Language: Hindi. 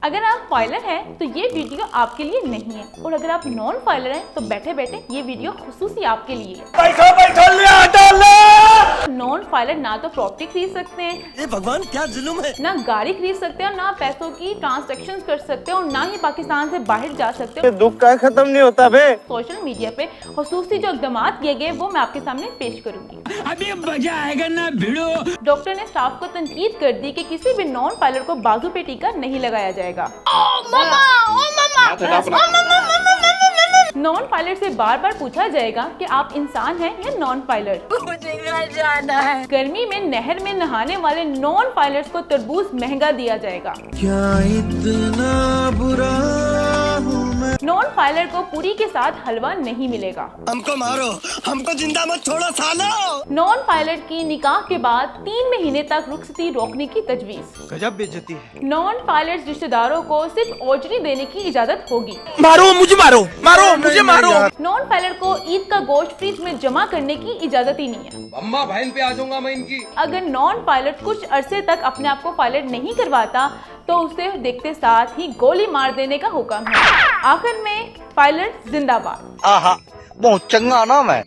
अगर आप फाइलर हैं तो ये वीडियो आपके लिए नहीं है, और अगर आप नॉन फाइलर हैं तो बैठे बैठे ये वीडियो खुसूसी आपके लिए है। नॉन फाइलर ना तो प्रॉपर्टी खरीद सकते हैं, ये भगवान क्या जुल्म है, ना गाड़ी खरीद सकते हैं, और ना पैसों की ट्रांजैक्शन कर सकते हैं, और ना ही पाकिस्तान से बाहर जा सकते हैं। दुख का खत्म नहीं होता बे। सोशल मीडिया पे खुसूसी जो इक़दाम किए गए वो मैं आपके सामने पेश करूंगी। अभी मजा आएगा ना भिड़ो। डॉक्टर ने स्टाफ को तनकीद कर दी कि किसी भी नॉन फाइलर को बाजू पे टीका नहीं लगाया जाएगा। नॉन फाइलर से बार बार पूछा जाएगा कि आप इंसान हैं या नॉन फाइलर। मुझे घर जाना है। गर्मी में नहर में नहाने वाले नॉन फाइलर्स को तरबूज महंगा दिया जाएगा। क्या इतना बुरा हूँ मैं। नॉन फाइलर को पूरी के साथ हलवा नहीं मिलेगा। हमको मारो, हमको जिंदा मत छोड़ो सालो। नॉन फाइलर की निकाह के बाद 3 महीने तक रुखसती रोकने की तजवीज। गजब बेइज्जती है। नॉन फाइलर्स रिश्तेदारों को सिर्फ ओजरी देने की इजाजत होगी। मारो मुझे, मारो मारो मुझे, मारो। नॉन फाइलर को ईद का गोश्त फ्रिज में जमा करने की इजाजत ही नहीं है। अम्मा बहन पे आ जाऊंगा मैं इनकी। अगर नॉन फाइलर कुछ अरसे तक अपने आप को फाइलर नहीं करवाता तो उसे देखते साथ ही गोली मार देने का हुक्म है। आखिर में फाइलर जिंदाबाद। आहा, बहुत चंगा नाम है।